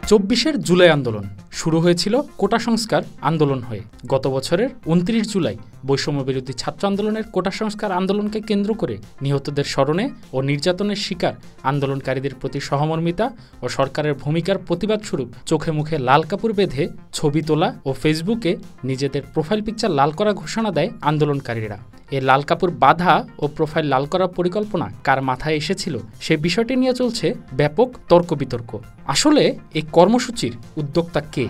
২৪ জুলাই আন্দোলন শুরু হয়েছিল কোটা সংস্কার আন্দোলন হয়ে। গত বছরের ২৯ জুলাই বৈষম্য বিরোধী ছাত্র আন্দোলনের কোটা সংস্কার আন্দোলনকে কেন্দ্র করে নিহতদের স্মরণে ও নির্যাতনের শিকার আন্দোলনকারীদের প্রতি সহমর্মিতা ও সরকারের ভূমিকার প্রতিবাদ স্বরূপ চোখে মুখে লাল কাপড় বেঁধে ছবি তোলা ও ফেসবুকে নিজেদের প্রোফাইল পিকচার লাল করা ঘোষণা দেয় আন্দোলনকারীরা। এ লাল কাপড় বাঁধা ও প্রোফাইল লাল করার পরিকল্পনা কার মাথায় এসেছিল সে বিষয়টি নিয়ে চলছে ব্যাপক তর্ক বিতর্ক। আসলে এই কর্মসূচির উদ্যোক্তা কে?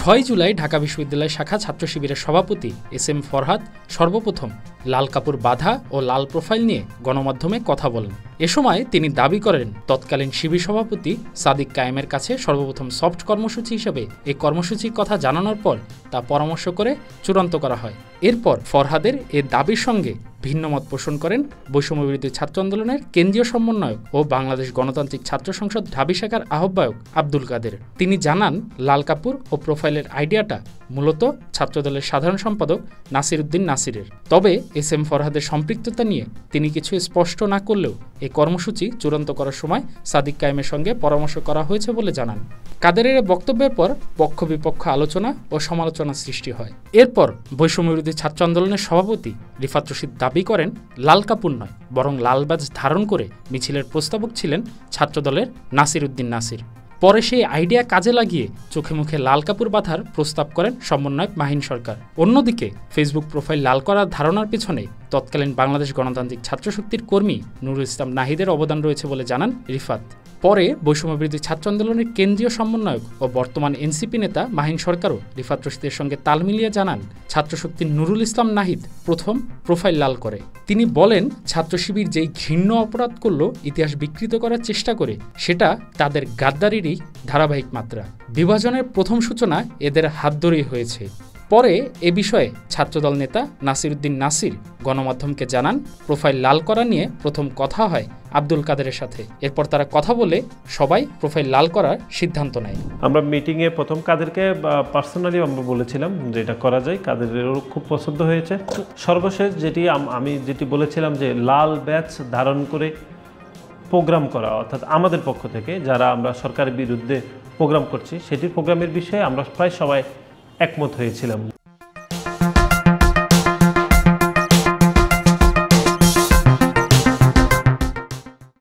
৬ জুলাই ঢাকা বিশ্ববিদ্যালয় শাখা ছাত্র শিবিরের সভাপতি এস.এম. ফরহাদ সর্বপ্রথম লাল কাপড় বাঁধা ও লাল প্রোফাইল নিয়ে গণমাধ্যমে কথা বলেন। এ সময় তিনি দাবি করেন তৎকালীন শিবির সভাপতি সাদিক কায়েমের কাছে সর্বপ্রথম সফট কর্মসূচি হিসেবে এই কর্মসূচির কথা জানানোর পর তা পরামর্শ করে চূড়ান্ত করা হয়। এরপর ফরহাদের এ দাবির সঙ্গে ভিন্নমত পোষণ করেন বৈষম্যবিরোধী ছাত্র আন্দোলনের কেন্দ্রীয় সমন্বয়ক ও বাংলাদেশ গণতান্ত্রিক ছাত্র সংসদ ঢাবি শাখার আহ্বায়ক আব্দুল কাদের। তিনি জানান, লাল কাপড় ও প্রোফাইলের আইডিয়াটা মূলত ছাত্রদলের সাধারণ সম্পাদক নাসির উদ্দিন নাসিরের। তবে এস.এম. ফরহাদের সম্পৃক্ততা নিয়ে তিনি কিছু স্পষ্ট না করলেও এই কর্মসূচি চূড়ান্ত করার সময় সাদিক কায়েমের সঙ্গে পরামর্শ করা হয়েছে বলে জানান। কাদেরের বক্তব্যের পর পক্ষ বিপক্ষ আলোচনা ও সমালোচনা সৃষ্টি হয়। এরপর বৈষম্যবিরোধী ছাত্র আন্দোলনের সভাপতি রিফাত রশিদ দাবি করেন, লাল কাপড় নয় বরং লাল ব্যাজ ধারণ করে মিছিলের প্রস্তাবক ছিলেন ছাত্রদলের নাসির উদ্দিন নাসির। পরে সেই আইডিয়া কাজে লাগিয়ে চোখে মুখে লাল কাপড় বাঁধার প্রস্তাব করেন সমন্বয়ক মাহিন সরকার। অন্যদিকে ফেসবুক প্রোফাইল লাল করার ধারণার পেছনে তৎকালীন বাংলাদেশ গণতান্ত্রিক ছাত্রশক্তির কর্মী নুরুল ইসলাম নাহিদের অবদান রয়েছে বলে জানান রিফাত। পরে বৈষম্যবিরোধী ছাত্র আন্দোলনের কেন্দ্রীয় সমন্বয়ক ও বর্তমান এনসিপি নেতা মাহিন সরকারও রিফাত রশিদের সঙ্গে তাল মিলিয়ে জানান, ছাত্রশক্তির নুরুল ইসলাম নাহিদ প্রথম প্রোফাইল লাল করে। তিনি বলেন, ছাত্র শিবির যেই ঘৃণ্য অপরাধ করল, ইতিহাস বিকৃত করার চেষ্টা করে, সেটা তাদের গাদ্দারিরই ধারাবাহিক মাত্রা। বিভাজনের প্রথম সূচনা এদের হাত ধরেই হয়েছে। পরে এ বিষয়ে ছাত্রদল নেতা নাসির উদ্দিন নাসির গণমাধ্যমকে জানান, প্রোফাইল লাল করা নিয়ে প্রথম কথা হয় আব্দুল কাদেরের সাথে। এরপর তারা কথা বলে সবাই প্রোফাইল লাল করার সিদ্ধান্ত নেয়। আমরা মিটিংয়ে প্রথম কাদেরকে পার্সোনালি আমরা বলেছিলাম যে এটা করা যায়, কাদেরেরও খুব পছন্দ হয়েছে। সর্বশেষ আমি যেটি বলেছিলাম যে লাল ব্যাচ ধারণ করে প্রোগ্রাম করা, অর্থাৎ আমাদের পক্ষ থেকে যারা আমরা সরকারের বিরুদ্ধে প্রোগ্রাম করছি সেটির প্রোগ্রামের বিষয়ে আমরা প্রায় সবাই একমত হয়েছিলাম।